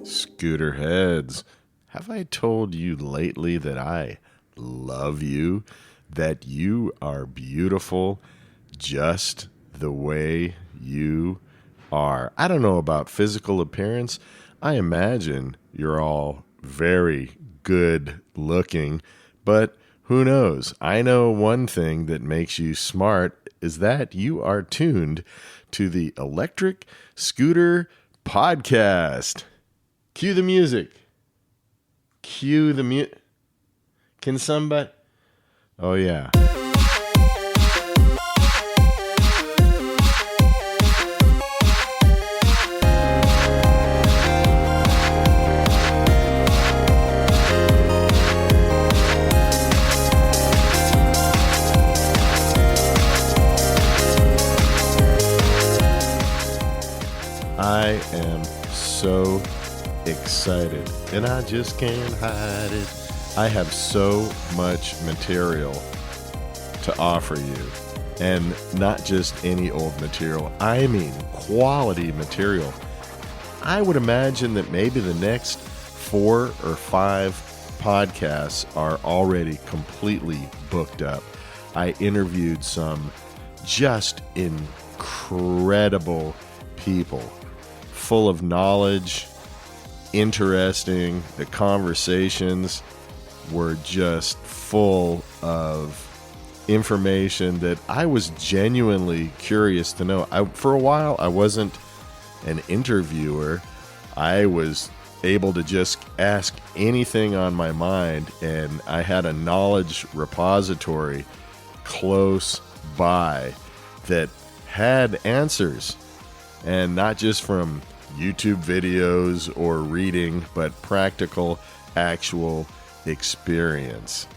Scooter heads, have I told you lately that I love you? That you are beautiful just the way you are. I don't know about physical appearance. I imagine you're all very good looking, but who knows? I know one thing that makes you smart is that you are tuned to the Electric Scooter Podcast. Cue the music. Cue the music. Can somebody? Oh, yeah. I am so excited, and I just can't hide it. I have so much material to offer you, and not just any old material. I mean quality material. I would imagine that maybe the next 4 or 5 podcasts are already completely booked up. I interviewed some just incredible people, full of knowledge, interesting. The conversations were just full of information that I was genuinely curious to know. For a while, I wasn't an interviewer. I was able to just ask anything on my mind, and I had a knowledge repository close by that had answers, and not just from YouTube videos or reading, but practical, actual experience.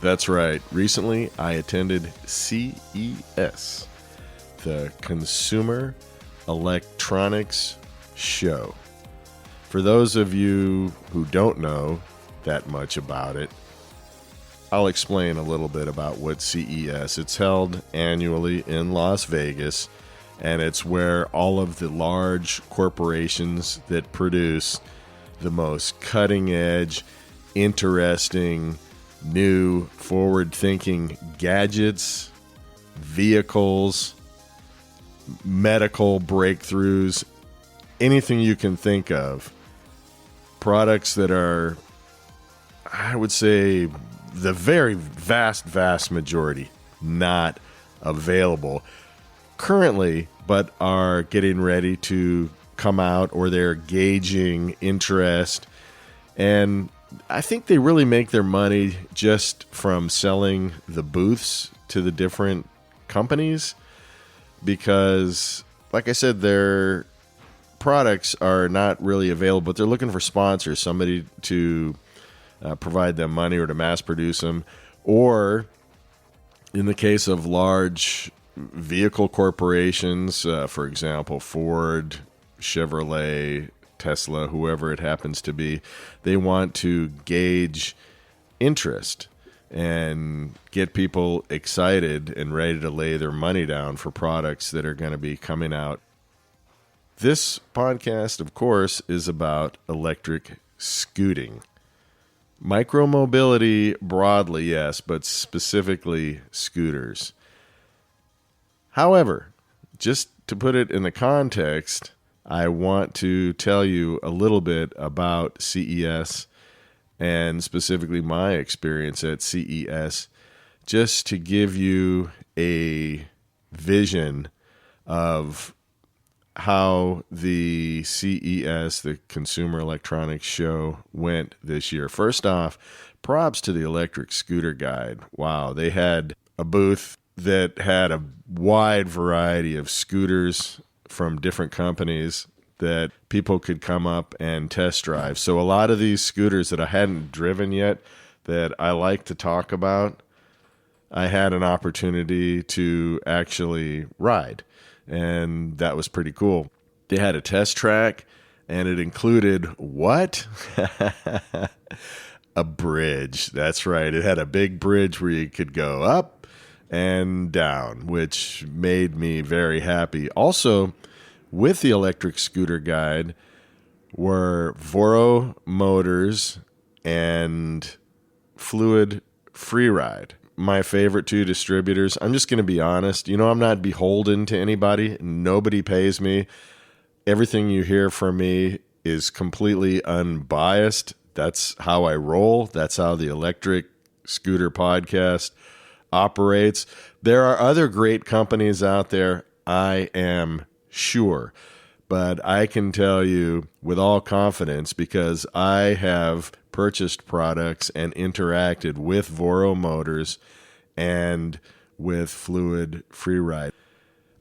That's right. Recently, I attended CES, the Consumer Electronics Show. For those of you who don't know that much about it, I'll explain a little bit about what CES. It's held annually in Las Vegas, and it's where all of the large corporations that produce the most cutting-edge, interesting, new, forward-thinking gadgets, vehicles, medical breakthroughs, anything you can think of. Products that are, I would say, the very vast majority not available currently, but are getting ready to come out, or they're gauging interest. And I think they really make their money just from selling the booths to the different companies, because, like I said, their products are not really available, but they're looking for sponsors, somebody to provide them money or to mass produce them. Or in the case of large vehicle corporations, for example, Ford, Chevrolet, Tesla, whoever it happens to be, they want to gauge interest and get people excited and ready to lay their money down for products that are going to be coming out. This podcast, of course, is about electric scooting. Micromobility broadly, yes, but specifically scooters. However, just to put it in the context, I want to tell you a little bit about CES and specifically my experience at CES, just to give you a vision of how the CES, the Consumer Electronics Show, went this year. First off, props to the Electric Scooter Guide. Wow, they had a booth that had a wide variety of scooters from different companies that people could come up and test drive. So a lot of these scooters that I hadn't driven yet, that I like to talk about, I had an opportunity to actually ride, and that was pretty cool. They had a test track, and it included what? A bridge. That's right. It had a big bridge where you could go up and down, which made me very happy. Also, with the electric scooter guide were Voro Motors and Fluid Freeride. My favorite two distributors. I'm just going to be honest. I'm not beholden to anybody. Nobody pays me. Everything you hear from me is completely unbiased. That's how I roll. That's how the Electric Scooter Podcast operates. There are other great companies out there, I am sure. But I can tell you with all confidence, because I have purchased products and interacted with Voro Motors and with Fluid Freeride.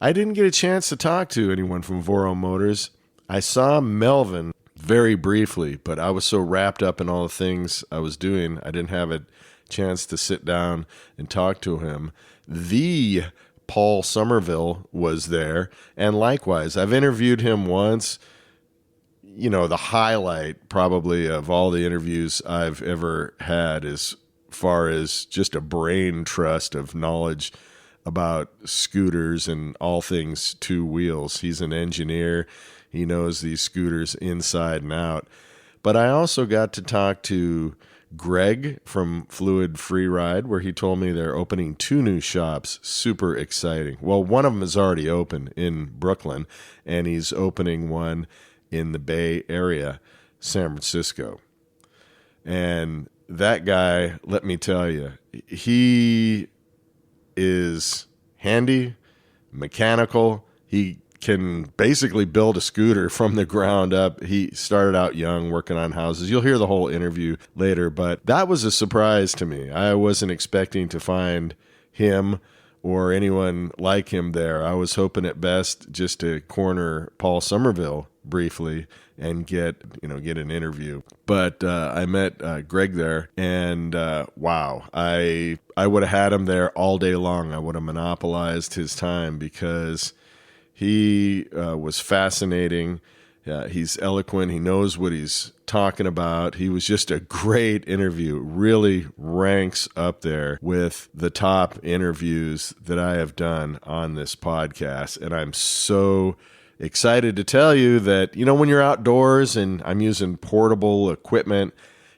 I didn't get a chance to talk to anyone from Voro Motors. I saw Melvin very briefly, but I was so wrapped up in all the things I was doing, I didn't have a chance to sit down and talk to him. The Paul Somerville was there, and likewise, I've interviewed him once. The highlight probably of all the interviews I've ever had as far as just a brain trust of knowledge about scooters and all things two wheels. He's an engineer. He knows these scooters inside and out. But I also got to talk to Greg from Fluid Freeride, where he told me they're opening 2 new shops. Super exciting. Well, one of them is already open in Brooklyn, and he's opening one in the Bay Area, San Francisco. And that guy, let me tell you, he is handy, mechanical. He can basically build a scooter from the ground up. He started out young working on houses. You'll hear the whole interview later, but that was a surprise to me. I wasn't expecting to find him or anyone like him there. I was hoping at best just to corner Paul Somerville briefly and get an interview. But I met Greg there, and wow, I would have had him there all day long. I would have monopolized his time because he was fascinating. He's eloquent. He knows what he's talking about. He was just a great interview. Really ranks up there with the top interviews that I have done on this podcast. And I'm so excited to tell you that, when you're outdoors and I'm using portable equipment,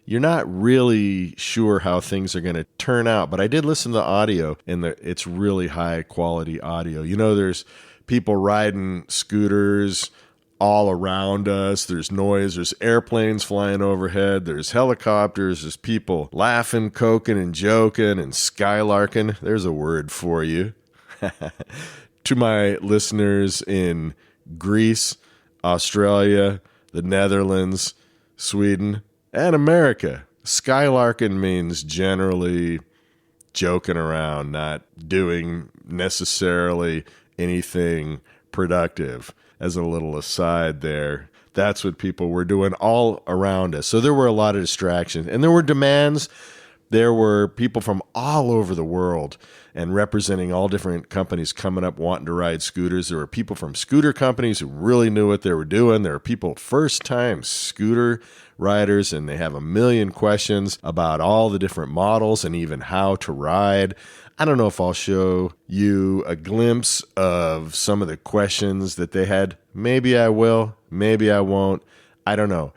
you're not really sure how things are going to turn out. But I did listen to the audio, and it's really high quality audio. There's people riding scooters all around us. There's noise. There's airplanes flying overhead. There's helicopters. There's people laughing, coking, and joking and skylarking. There's a word for you. To my listeners in Greece, Australia, the Netherlands, Sweden, and America, skylarking means generally joking around, not doing necessarily anything productive. As a little aside there, that's what people were doing all around us. So there were a lot of distractions, and there were demands. There were people from all over the world and representing all different companies coming up wanting to ride scooters. There were people from scooter companies who really knew what they were doing. There were people first-time scooter riders, and they have a million questions about all the different models and even how to ride. I don't know if I'll show you a glimpse of some of the questions that they had. Maybe I will. Maybe I won't. I don't know.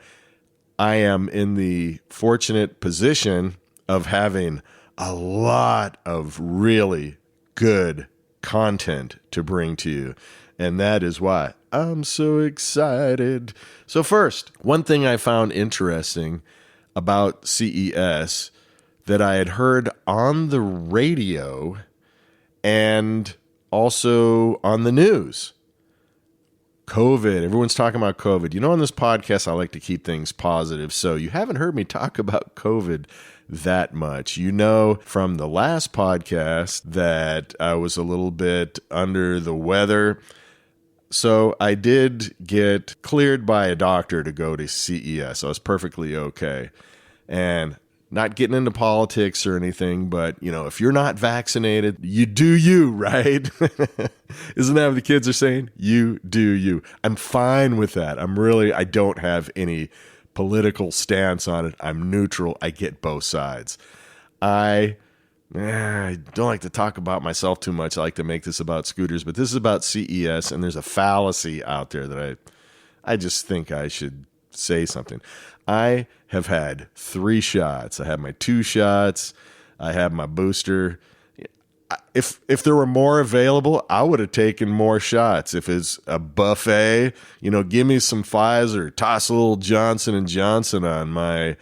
I am in the fortunate position of having a lot of really good content to bring to you. And that is why I'm so excited. So first, one thing I found interesting about CES that I had heard on the radio and also on the news. COVID. Everyone's talking about COVID. On this podcast, I like to keep things positive. So you haven't heard me talk about COVID that much. From the last podcast that I was a little bit under the weather. So I did get cleared by a doctor to go to CES. I was perfectly okay. And not getting into politics or anything, but, if you're not vaccinated, you do you, right? Isn't that what the kids are saying? You do you. I'm fine with that. I don't have any political stance on it. I'm neutral. I get both sides. I I don't like to talk about myself too much. I like to make this about scooters, but this is about CES, and there's a fallacy out there that I just think I should say something. I have had 3 shots. I had my 2 shots. I had my booster. If there were more available, I would have taken more shots. If it's a buffet, give me some Pfizer, toss a little Johnson & Johnson on my,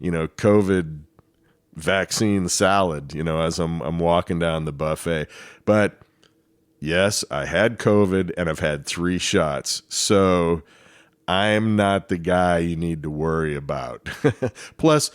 COVID vaccine salad, as I'm walking down the buffet. But yes, I had COVID and I've had 3 shots. So I'm not the guy you need to worry about. Plus,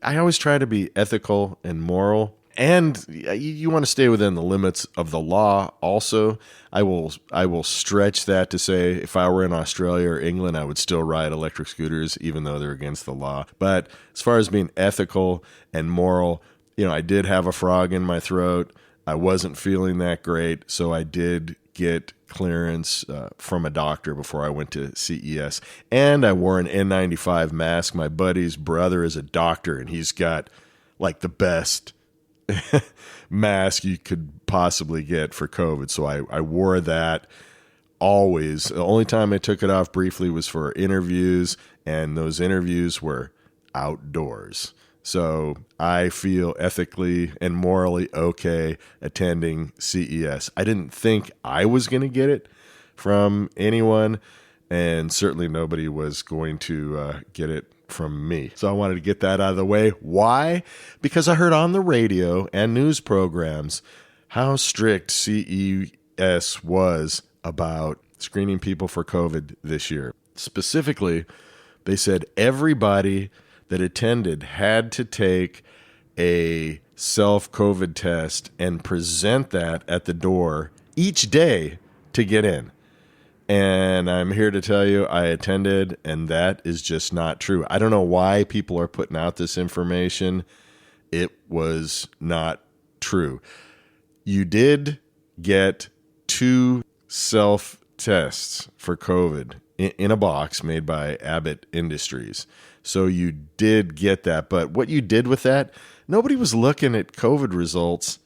I always try to be ethical and moral. And you want to stay within the limits of the law also. I will stretch that to say if I were in Australia or England, I would still ride electric scooters, even though they're against the law. But as far as being ethical and moral, I did have a frog in my throat. I wasn't feeling that great, so I did get clearance from a doctor before I went to CES. And I wore an N95 mask. My buddy's brother is a doctor, and he's got like the best mask you could possibly get for COVID. So I wore that always. The only time I took it off briefly was for interviews, and those interviews were outdoors. So I feel ethically and morally okay attending CES. I didn't think I was going to get it from anyone, and certainly nobody was going to get it from me. So I wanted to get that out of the way. Why? Because I heard on the radio and news programs how strict CES was about screening people for COVID this year. Specifically, they said everybody that attended had to take a self-COVID test and present that at the door each day to get in. And I'm here to tell you I attended, and that is just not true. I don't know why people are putting out this information. It was not true. You did get 2 self-tests for COVID in a box made by Abbott Industries. So you did get that. But what you did with that, nobody was looking at COVID results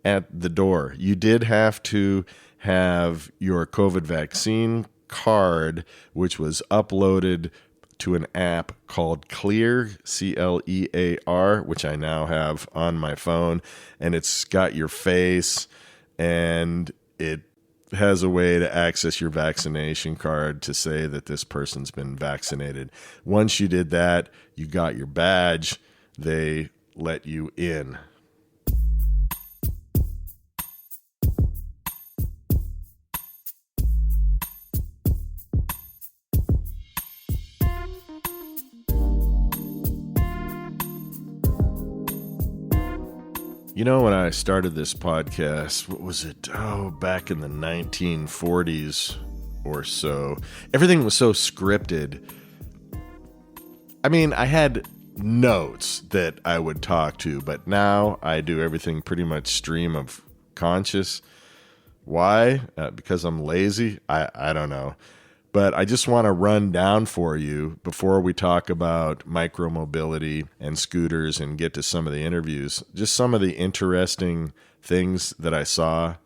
at the door. You did have to have your COVID vaccine card, which was uploaded to an app called Clear, CLEAR, which I now have on my phone, and it's got your face, and it has a way to access your vaccination card to say that this person's been vaccinated. Once you did that, you got your badge, they let you in. When I started this podcast, what was it? Back in the 1940s or so, everything was so scripted. I mean, I had notes that I would talk to, but now I do everything pretty much stream of conscious. Why? Because I'm lazy? I don't know. But I just want to run down for you before we talk about micromobility and scooters and get to some of the interviews, just some of the interesting things that I saw.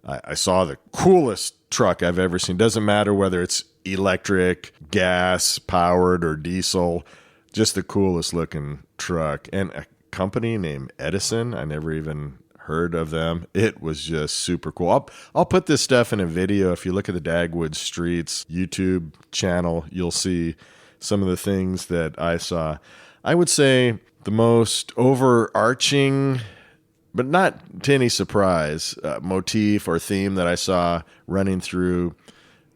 I saw the coolest truck I've ever seen. Doesn't matter whether it's electric, gas powered, or diesel, just the coolest looking truck. And a company named Edison, I never even heard of them. It was just super cool. I'll put this stuff in a video. If you look at the Dagwood Streets YouTube channel, you'll see some of the things that I saw. I would say the most overarching, but not to any surprise, motif or theme that I saw running through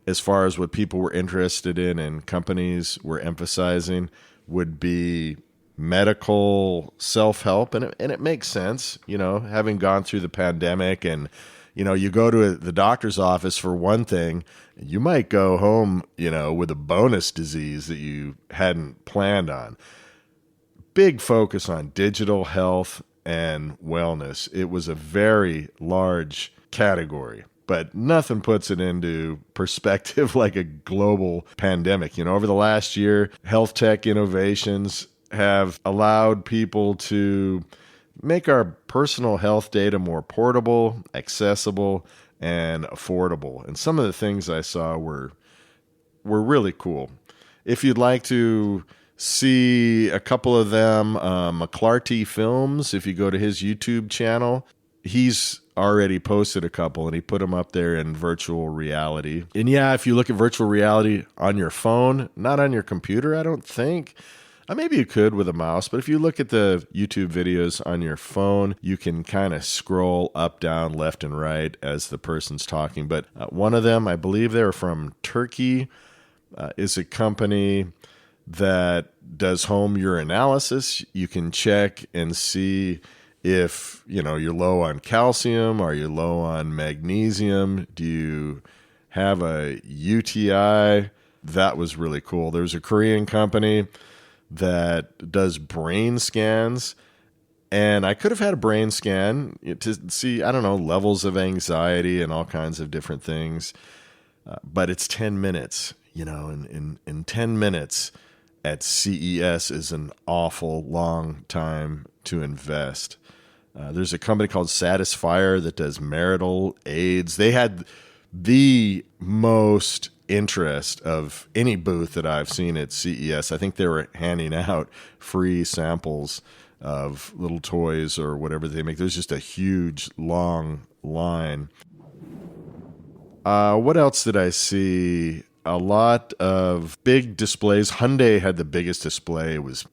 as far as what people were interested in and companies were emphasizing would be medical self-help, and it makes sense, having gone through the pandemic, and you go to the doctor's office for one thing, you might go home with a bonus disease that you hadn't planned on. Big focus on digital health and wellness. It was a very large category, but nothing puts it into perspective like a global pandemic. Over the last year, health tech innovations have allowed people to make our personal health data more portable, accessible, and affordable. And some of the things I saw were really cool. If you'd like to see a couple of them, McClarty Films, if you go to his YouTube channel, he's already posted a couple and he put them up there in virtual reality. And yeah, if you look at virtual reality on your phone, not on your computer, I don't think. Maybe you could with a mouse, but if you look at the YouTube videos on your phone, you can kind of scroll up, down, left, and right as the person's talking. But one of them, I believe they're from Turkey, is a company that does home urinalysis. You can check and see if you're low on calcium, are you low on magnesium, do you have a UTI? That was really cool. There's a Korean company that does brain scans, and I could have had a brain scan to see, I don't know, levels of anxiety and all kinds of different things, but it's 10 minutes, and in 10 minutes at CES is an awful long time to invest. There's a company called Satisfyer that does marital aids. They had the most interest of any booth that I've seen at CES. I think they were handing out free samples of little toys or whatever they make. There's just a huge, long line. What else did I see? A lot of big displays. Hyundai had the biggest display. It was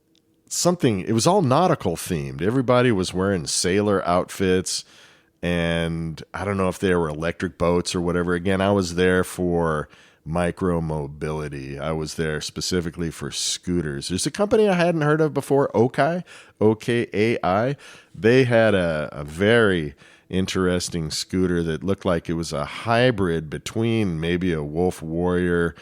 all nautical themed. Everybody was wearing sailor outfits, and I don't know if they were electric boats or whatever. Again, I was there for micro mobility. I was there specifically for scooters. There's a company I hadn't heard of before, Okai, O-K-A-I. They had a very interesting scooter that looked like it was a hybrid between maybe a Wolf Warrior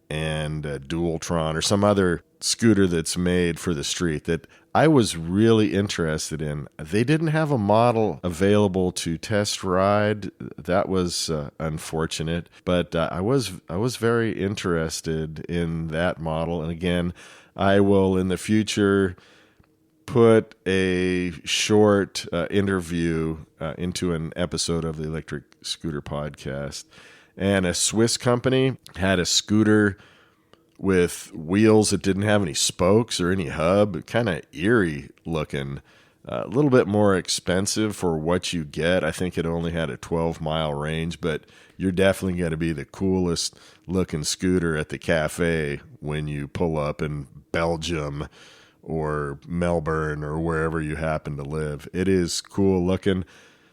and a Dualtron or some other scooter that's made for the street that I was really interested in. They didn't have a model available to test ride. That was unfortunate, but I was very interested in that model. And again, I will in the future put a short interview into an episode of the Electric Scooter Podcast. And a Swiss company had a scooter with wheels that didn't have any spokes or any hub, kind of eerie looking, a little bit more expensive for what you get. I think it only had a 12-mile range, but you're definitely going to be the coolest looking scooter at the cafe when you pull up in Belgium or Melbourne or wherever you happen to live. It is cool looking,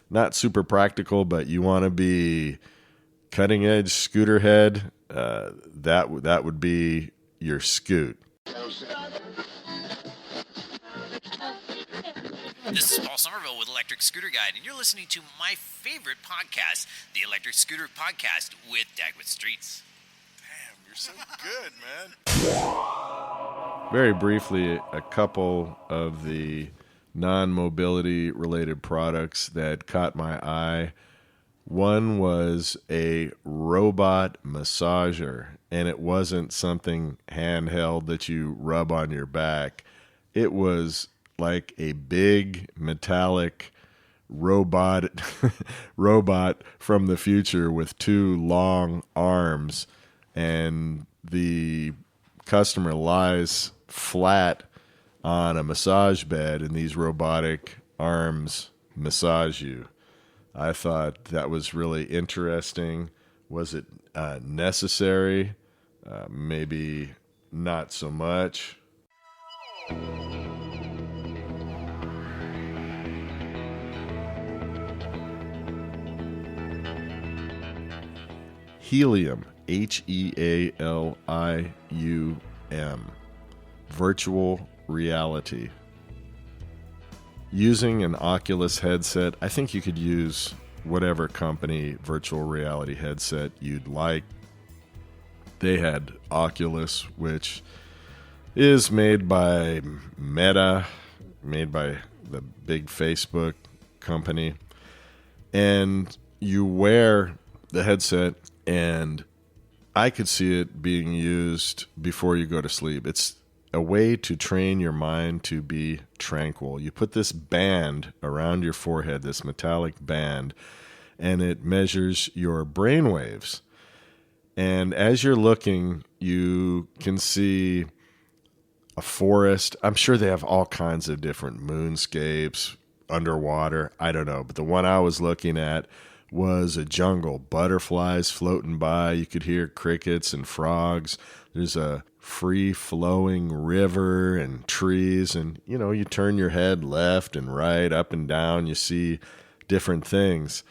not super practical, but you want to be cutting edge scooter head, that would be your scoot. This is Paul Somerville with Electric Scooter Guide, and you're listening to my favorite podcast, the Electric Scooter Podcast with Dagwood Streets. Damn, you're so good, man. Very briefly, a couple of the non-mobility related products that caught my eye. One was a robot massager, and it wasn't something handheld that you rub on your back. It was like a big metallic robot from the future with two long arms, and the customer lies flat on a massage bed, and these robotic arms massage you. I thought that was really interesting. Was it necessary? Maybe not so much. Helium, H-E-A-L-I-U-M, virtual reality. Using an Oculus headset, I think you could use whatever company virtual reality headset you'd like. They had Oculus, which is made by Meta, made by the big Facebook company. And you wear the headset, and I could see it being used before you go to sleep. It's a way to train your mind to be tranquil. You put this band around your forehead, this metallic band, and it measures your brain waves. And as you're looking, you can see a forest. I'm sure they have all kinds of different moonscapes, underwater. I don't know. But the one I was looking at was a jungle. Butterflies floating by. You could hear crickets and frogs. There's a free-flowing river and trees. And, you turn your head left and right, up and down. You see different things.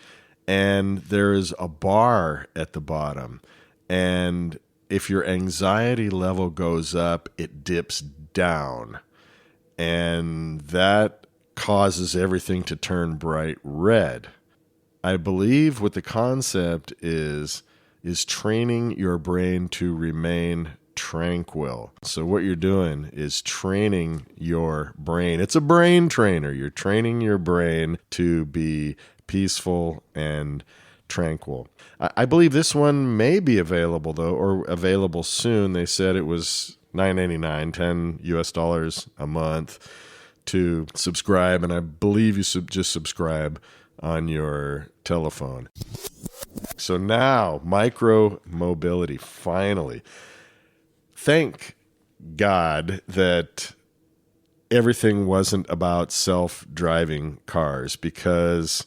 And there is a bar at the bottom. And if your anxiety level goes up, it dips down. And that causes everything to turn bright red. I believe what the concept is training your brain to remain tranquil. So what you're doing is training your brain. It's a brain trainer. You're training your brain to be peaceful and tranquil. I believe this one may be available, though, or available soon. They said it was $9.99, $10 a month to subscribe, and I believe you just subscribe on your telephone. So now, micro mobility, finally. Thank God that everything wasn't about self-driving cars, because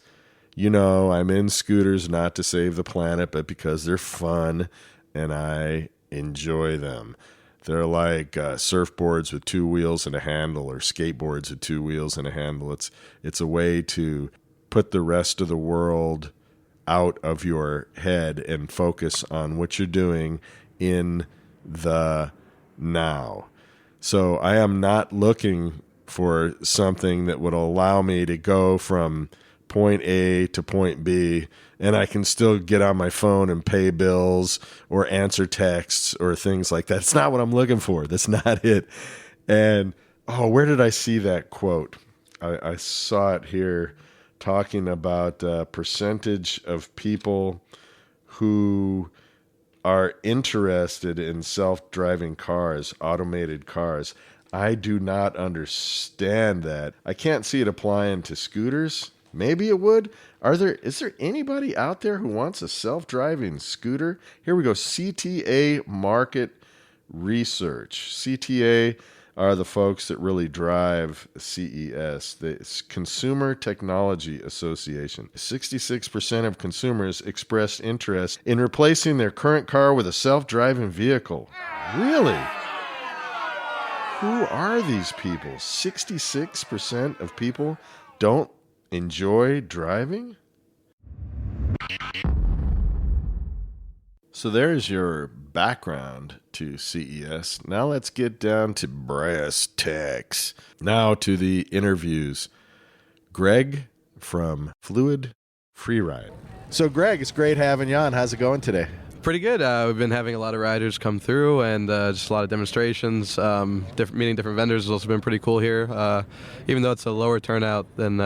I'm in scooters not to save the planet, but because they're fun and I enjoy them. They're like surfboards with two wheels and a handle, or skateboards with two wheels and a handle. It's a way to put the rest of the world out of your head and focus on what you're doing in the now. So I am not looking for something that would allow me to go from point A to point B, and I can still get on my phone and pay bills or answer texts or things like that. That's not what I'm looking for. That's not it. And, where did I see that quote? I saw it here talking about percentage of people who are interested in self-driving cars, automated cars. I do not understand that. I can't see it applying to scooters. Maybe it would. Is there anybody out there who wants a self-driving scooter? Here we go. CTA Market Research. CTA are the folks that really drive CES, the Consumer Technology Association. 66% of consumers expressed interest in replacing their current car with a self-driving vehicle. Really? Who are these people? 66% of people don't enjoy driving? So there's your background to CES. Now let's get down to brass tacks. Now to the interviews. Greg from Fluid Freeride. So Greg, it's great having you on. How's it going today? Pretty good. We've been having a lot of riders come through, and just a lot of demonstrations. Meeting different vendors has also been pretty cool here. Even though it's a lower turnout than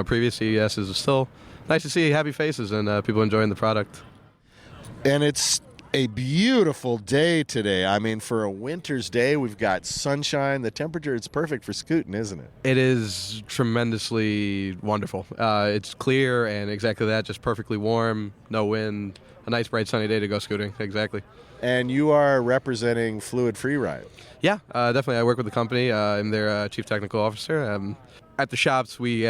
previous CESs, it's still nice to see happy faces and people enjoying the product. And it's a beautiful day today. I mean, for a winter's day, we've got sunshine. The temperature is perfect for scooting, isn't it? It is tremendously wonderful. It's clear and exactly that, just perfectly warm, no wind. A nice, bright, sunny day to go scooting, exactly. And you are representing Fluid Freeride. Yeah, definitely. I work with the company. I'm their chief technical officer. At the shops, we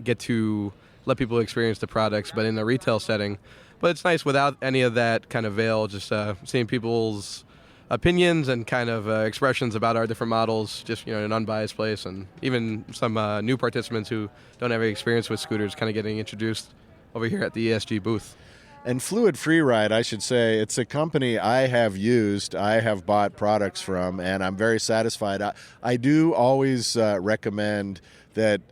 get to let people experience the products, but in a retail setting. But it's nice without any of that kind of veil, just seeing people's opinions and kind of expressions about our different models, just in an unbiased place, and even some new participants who don't have any experience with scooters kind of getting introduced over here at the ESG booth. And Fluid Freeride, I should say, it's a company I have used, I have bought products from, and I'm very satisfied. I do always recommend that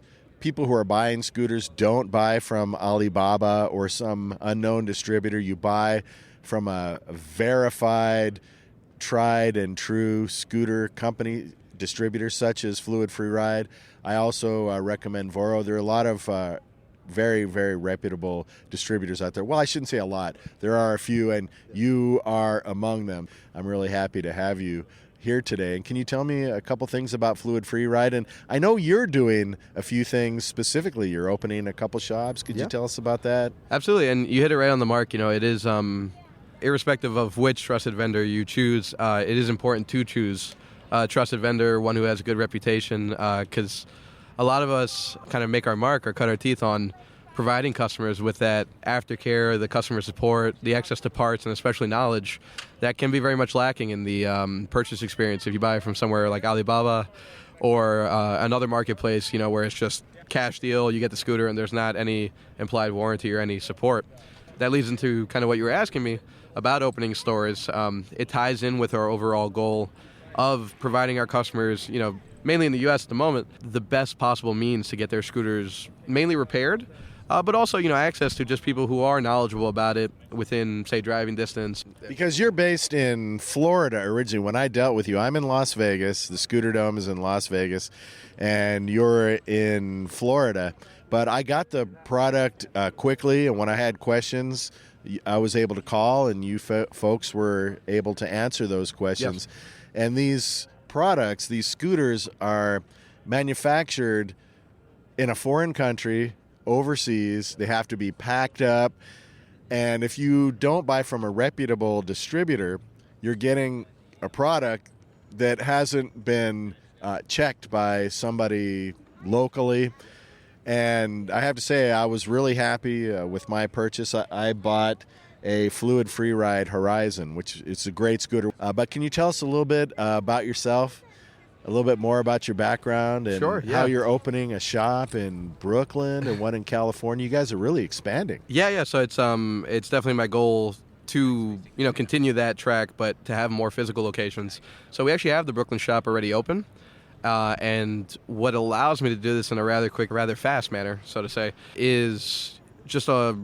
people who are buying scooters don't buy from Alibaba or some unknown distributor. You buy from a verified, tried and true scooter company distributor such as Fluid Freeride. I also recommend Voro. There are a lot of very, very reputable distributors out there. Well, I shouldn't say a lot. There are a few, and you are among them. I'm really happy to have you here today. And can you tell me a couple things about Fluid Freeride? And I know you're doing a few things specifically. You're opening a couple shops. Could you tell us about that? Absolutely, and you hit it right on the mark. It is irrespective of which trusted vendor you choose, it is important to choose a trusted vendor, one who has a good reputation, because a lot of us kind of make our mark or cut our teeth on providing customers with that aftercare, the customer support, the access to parts, and especially knowledge that can be very much lacking in the purchase experience if you buy from somewhere like Alibaba or another marketplace, where it's just cash deal, you get the scooter, and there's not any implied warranty or any support. That leads into kind of what you were asking me about opening stores. It ties in with our overall goal of providing our customers, mainly in the U.S. at the moment, the best possible means to get their scooters mainly repaired, but also, access to just people who are knowledgeable about it within, say, driving distance. Because you're based in Florida originally. When I dealt with you, I'm in Las Vegas. The Scooter Dome is in Las Vegas, and you're in Florida. But I got the product quickly, and when I had questions, I was able to call, and you folks were able to answer those questions. Yes. And these products, these scooters, are manufactured in a foreign country, overseas. They have to be packed up. And if you don't buy from a reputable distributor, you're getting a product that hasn't been checked by somebody locally. And I have to say, I was really happy with my purchase. I bought a Fluid Freeride Horizon, which is a great scooter. But can you tell us a little bit about yourself, a little bit more about your background, and how you're opening a shop in Brooklyn and one in California? You guys are really expanding. Yeah. So it's definitely my goal to continue that track, but to have more physical locations. So we actually have the Brooklyn shop already open. And what allows me to do this in a rather quick, rather fast manner, so to say, is just a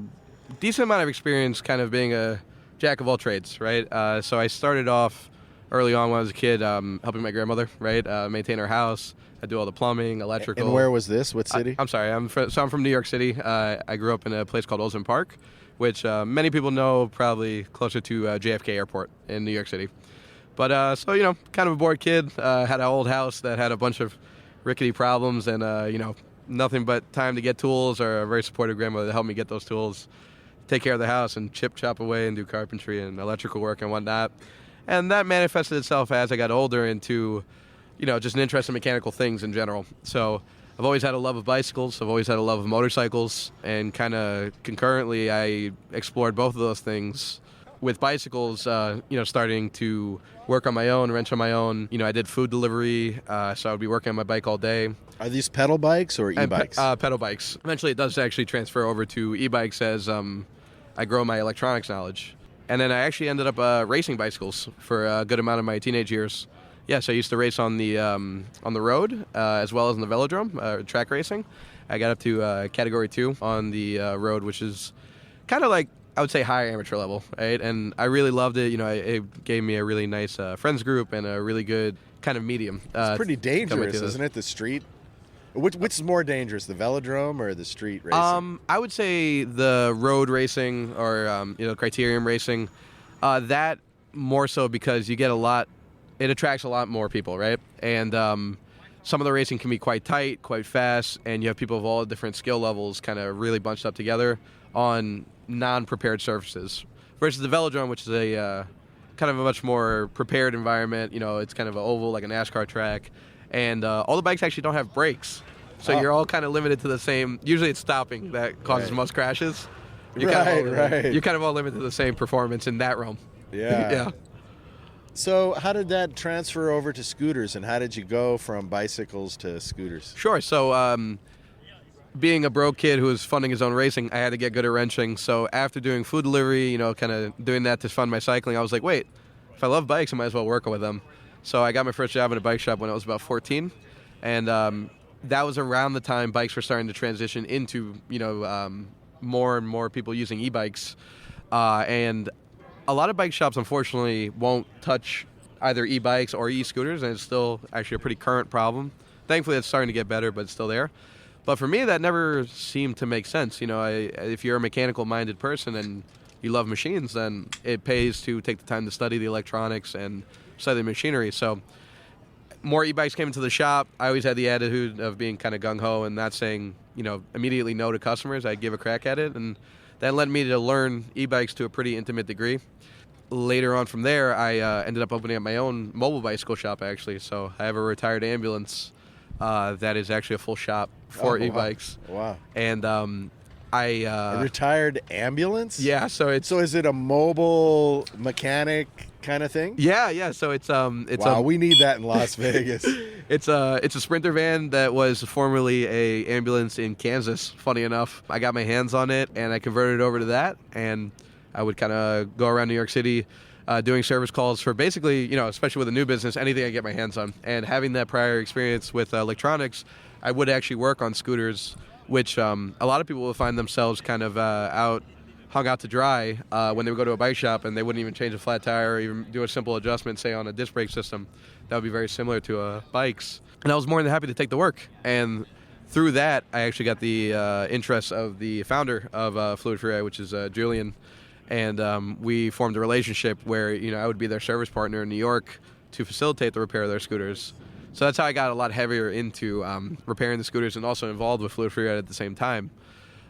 decent amount of experience kind of being a jack of all trades, right? So I started off early on when I was a kid helping my grandmother, right, maintain her house. I do all the plumbing, electrical. And where was this? What city? I'm sorry. I'm from New York City. I grew up in a place called Ozone Park, which many people know, probably closer to JFK Airport in New York City. But, kind of a bored kid, had an old house that had a bunch of rickety problems and, nothing but time to get tools, or a very supportive grandmother to help me get those tools, take care of the house and chop away and do carpentry and electrical work and whatnot. And that manifested itself as I got older into, just an interest in mechanical things in general. So I've always had a love of bicycles. I've always had a love of motorcycles. And kind of concurrently, I explored both of those things. With bicycles, starting to work on my own, wrench on my own. I did food delivery, so I would be working on my bike all day. Are these pedal bikes or e-bikes? Pedal bikes. Eventually, it does actually transfer over to e-bikes as I grow my electronics knowledge. And then I actually ended up racing bicycles for a good amount of my teenage years. Yeah, so I used to race on the road as well as on the velodrome, track racing. I got up to Category 2 on the road, which is kind of like, I would say, higher amateur level, right? And I really loved it. It gave me a really nice friends group and a really good kind of medium. It's pretty dangerous, isn't it, the street? Which is more dangerous, the velodrome or the street racing? I would say the road racing or, criterium racing. That more so because you get it attracts a lot more people, right? And some of the racing can be quite tight, quite fast, and you have people of all different skill levels kind of really bunched up together on non-prepared surfaces, versus the velodrome, which is a kind of a much more prepared environment. It's kind of an oval, like a NASCAR track, and all the bikes actually don't have brakes, so you're all kind of limited to the same. Usually, it's stopping that causes most crashes. You're kind of all limited to the same performance in that realm. Yeah. So, how did that transfer over to scooters, and how did you go from bicycles to scooters? Sure. So, being a broke kid who was funding his own racing, I had to get good at wrenching. So after doing food delivery, kind of doing that to fund my cycling, I was like, wait, if I love bikes, I might as well work with them. So I got my first job in a bike shop when I was about 14. And that was around the time bikes were starting to transition into, more and more people using e-bikes. And a lot of bike shops, unfortunately, won't touch either e-bikes or e-scooters, and it's still actually a pretty current problem. Thankfully, it's starting to get better, but it's still there. But for me, that never seemed to make sense. If you're a mechanical-minded person and you love machines, then it pays to take the time to study the electronics and study the machinery. So more e-bikes came into the shop. I always had the attitude of being kind of gung-ho and not saying, immediately no to customers. I'd give a crack at it, and that led me to learn e-bikes to a pretty intimate degree. Later on from there, I ended up opening up my own mobile bicycle shop, actually. So I have a retired ambulance that is actually a full shop for e-bikes. Wow. And a retired ambulance? Yeah, so is it a mobile mechanic kind of thing? Yeah. So it's wow, we need that in Las Vegas. It's a Sprinter van that was formerly a ambulance in Kansas. Funny enough, I got my hands on it and I converted it over to that, and I would kind of go around New York City doing service calls for basically, especially with a new business, anything I get my hands on. And having that prior experience with electronics, I would actually work on scooters, which a lot of people will find themselves kind of hung out to dry when they would go to a bike shop and they wouldn't even change a flat tire or even do a simple adjustment, say, on a disc brake system. That would be very similar to bikes. And I was more than happy to take the work. And through that, I actually got the interest of the founder of Fluid Free Ride, which is Julian. And we formed a relationship where, I would be their service partner in New York to facilitate the repair of their scooters. So that's how I got a lot heavier into repairing the scooters and also involved with Fluid Free Ride at the same time.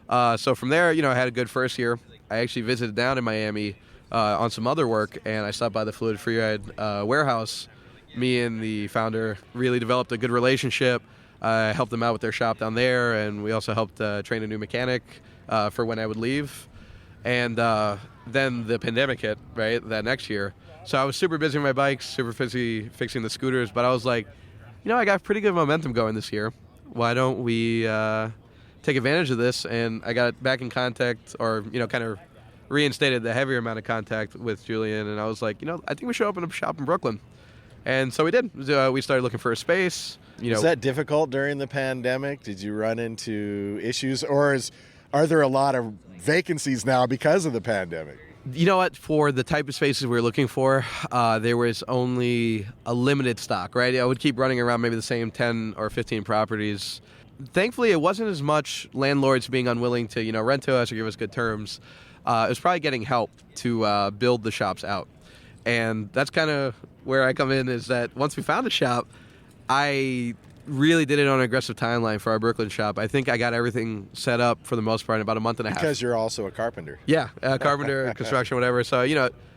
So from there, I had a good first year. I actually visited down in Miami on some other work, and I stopped by the Fluid Free Ride warehouse. Me and the founder really developed a good relationship. I helped them out with their shop down there, and we also helped train a new mechanic for when I would leave. And then the pandemic hit, right, that next year. So I was super busy with my bikes, super busy fixing the scooters, but I was like, I got pretty good momentum going this year. Why don't we take advantage of this? And I got back in contact, or, kind of reinstated the heavier amount of contact with Julian, and I was like, I think we should open up a shop in Brooklyn. And so we did. We started looking for a space. Was that difficult during the pandemic? Did you run into issues, or are there a lot of vacancies now because of the pandemic? You know what? For the type of spaces we were looking for, there was only a limited stock, right? I would keep running around maybe the same 10 or 15 properties. Thankfully, it wasn't as much landlords being unwilling to, rent to us or give us good terms. It was probably getting help to build the shops out. And that's kind of where I come in, is that once we found a shop, I really did it on an aggressive timeline for our Brooklyn shop. I think I got everything set up for the most part in about a month and a half. Because you're also a carpenter. Yeah, carpenter, construction, whatever. So,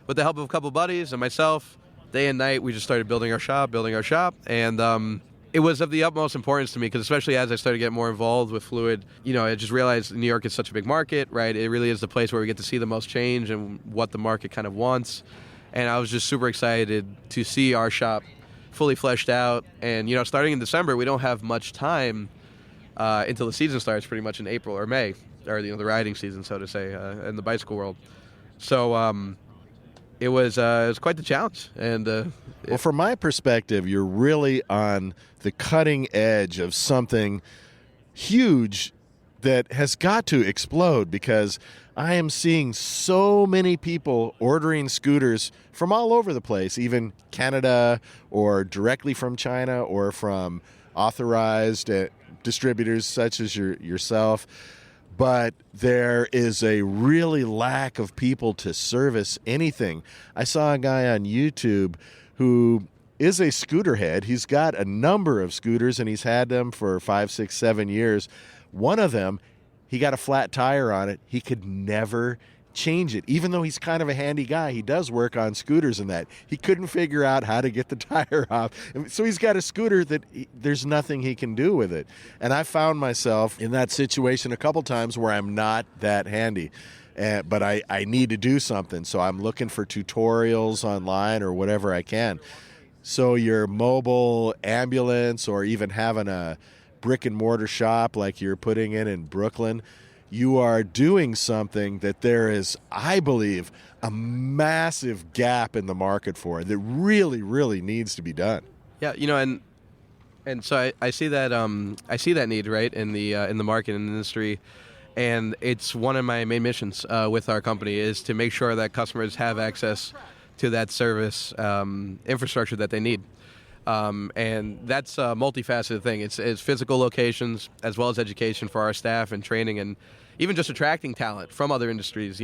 with the help of a couple buddies and myself, day and night, we just started building our shop. And it was of the utmost importance to me, because especially as I started getting more involved with Fluid, I just realized New York is such a big market, right? It really is the place where we get to see the most change and what the market kind of wants. And I was just super excited to see our shop fully fleshed out. And, starting in December, we don't have much time until the season starts, pretty much in April or May, or, the riding season, so to say, in the bicycle world. So it was quite the challenge. And well, from my perspective, you're really on the cutting edge of something huge that has got to explode, because I am seeing so many people ordering scooters from all over the place, even Canada, or directly from China, or from authorized distributors such as yourself. But there is a really lack of people to service anything. I saw a guy on YouTube who is a scooter head. He's got a number of scooters, and he's had them for 5, 6, 7 years. One of them, he got a flat tire on it. He could never change it. Even though he's kind of a handy guy, he does work on scooters and that. He couldn't figure out how to get the tire off. So he's got a scooter that there's nothing he can do with it. And I found myself in that situation a couple times where I'm not that handy. But I need to do something. So I'm looking for tutorials online or whatever I can. So your mobile ambulance, or even having a brick and mortar shop like you're putting in Brooklyn, you are doing something that there is, I believe, a massive gap in the market for that really, really needs to be done. Yeah, and so I see that need, right, in the market and industry, and it's one of my main missions with our company is to make sure that customers have access to that service infrastructure that they need. And that's a multifaceted thing. It's physical locations as well as education for our staff and training, and even just attracting talent from other industries,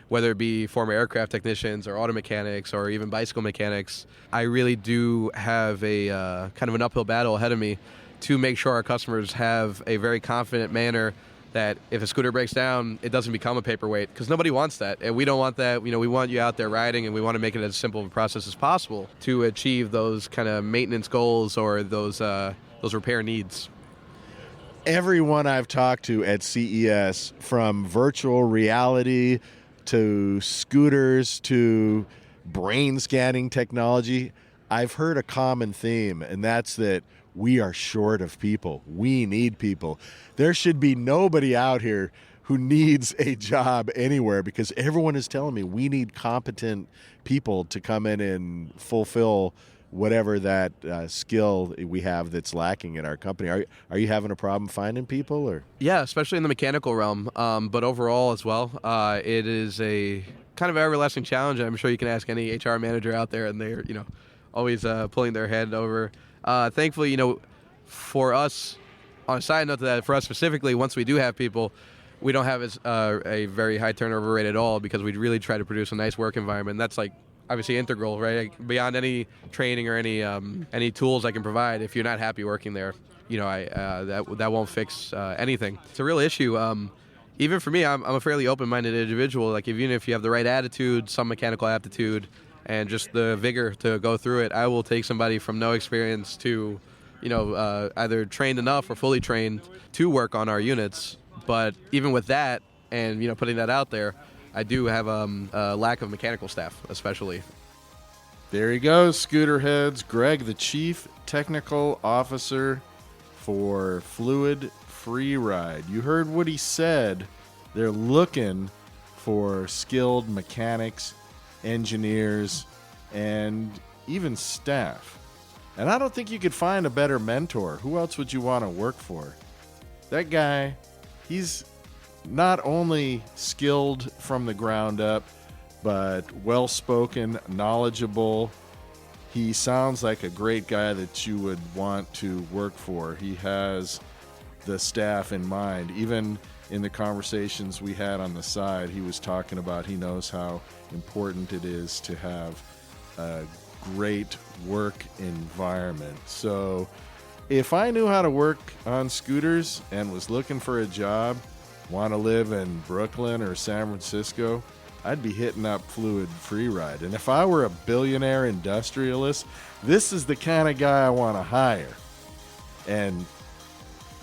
whether it be former aircraft technicians or auto mechanics or even bicycle mechanics. I really do have a kind of an uphill battle ahead of me to make sure our customers have a very confident manner that if a scooter breaks down, it doesn't become a paperweight, because nobody wants that. And we don't want that. We want you out there riding, and we want to make it as simple of a process as possible to achieve those kind of maintenance goals or those repair needs. Everyone I've talked to at CES, from virtual reality to scooters to brain scanning technology, I've heard a common theme, and that's that we are short of people. We need people. There should be nobody out here who needs a job anywhere, because everyone is telling me we need competent people to come in and fulfill whatever that skill we have that's lacking in our company. Are you having a problem finding people? Or Yeah, especially in the mechanical realm, but overall as well. It is a kind of everlasting challenge. I'm sure you can ask any HR manager out there, and they're always pulling their head over. Thankfully, for us, on a side note to that, for us specifically, once we do have people, we don't have a very high turnover rate at all, because we really try to produce a nice work environment. That's obviously integral, right? Beyond any training or any tools I can provide, if you're not happy working there, that won't fix anything. It's a real issue. Even for me, I'm a fairly open-minded individual. Even if you have the right attitude, some mechanical aptitude, and just the vigor to go through it, I will take somebody from no experience to, either trained enough or fully trained to work on our units. But even with that, and putting that out there, I do have a lack of mechanical staff, especially. there he goes, Scooter Heads. Greg, the Chief Technical Officer for Fluid Free Ride. You heard what he said. They're looking for skilled mechanics, engineers, and even staff. And I don't think you could find a better mentor. Who else would you want to work for? That guy, he's not only skilled from the ground up, but well-spoken, knowledgeable. He sounds like a great guy that you would want to work for. He has the staff in mind. Even in the conversations we had on the side, he was talking about he knows how important it is to have a great work environment. So if I knew how to work on scooters and was looking for a job, want to live in Brooklyn or San Francisco, I'd be hitting up Fluid Free Ride. And if I were a billionaire industrialist, this is the kind of guy I want to hire. And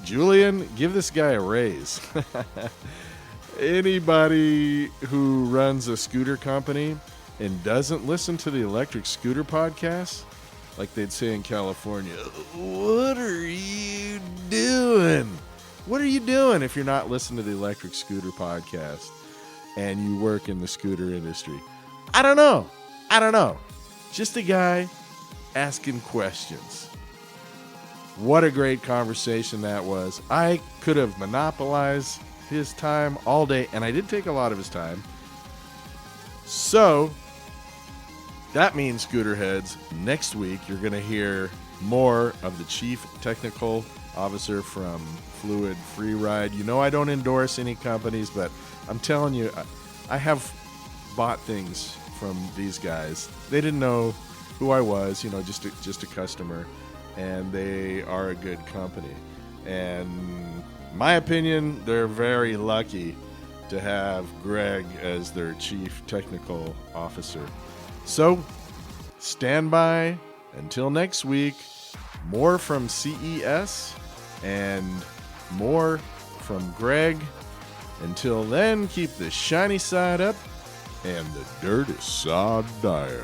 Julian, give this guy a raise. Anybody who runs a scooter company and doesn't listen to the Electric Scooter podcast, like they'd say in California, what are you doing? What are you doing if you're not listening to the Electric Scooter podcast and you work in the scooter industry? I don't know. Just a guy asking questions. What a great conversation that was. I could have monopolized his time all day, and I did take a lot of his time. So that means, Scooter Heads, next week you're going to hear more of the Chief Technical Officer from Fluid Free Ride. You know I don't endorse any companies, but I'm telling you, I have bought things from these guys. They didn't know who I was, just a customer, and they are a good company. And my opinion, they're very lucky to have Greg as their Chief Technical Officer. So stand by until next week. More from CES and more from Greg. Until then, keep the shiny side up and the dirty side down.